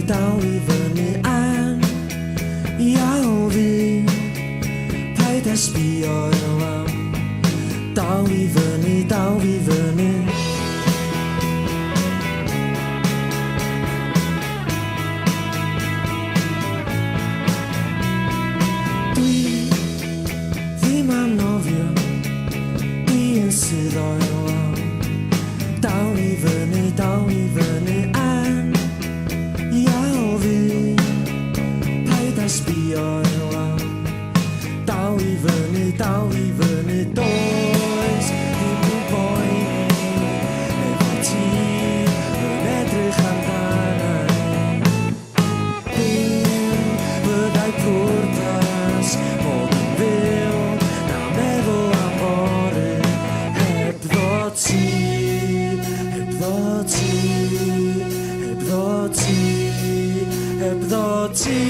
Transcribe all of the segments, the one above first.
dal i fyny an Iawn fi Paid a sbio i lawr Dal fi fyny Dwi ddim am nofio Dwi yn suddo i lawr Dal fi fyny an Iawn fi Paid a sbio i lawr Dal fi fyny Does ddim yn boeni Efo ti yn edrych amdanau Dim fyddai pwrpas Bod yn fyw Na meddwl am fory Hebddo ti Hebddo ti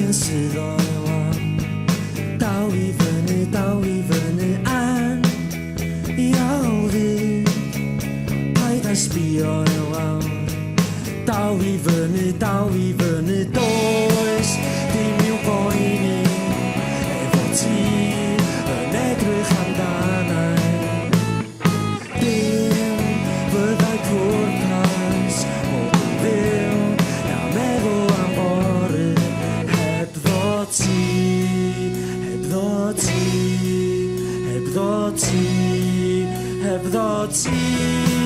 Sydd o'i wan Dal i fyny an Iawn fi Paid a sbio i lawr Dal i fyny Does dim i'w boeni Efo ti yn edrych amdanau Dim fyddai pwrpas Bod yn fyw Na meddwl am fory Hebddo ti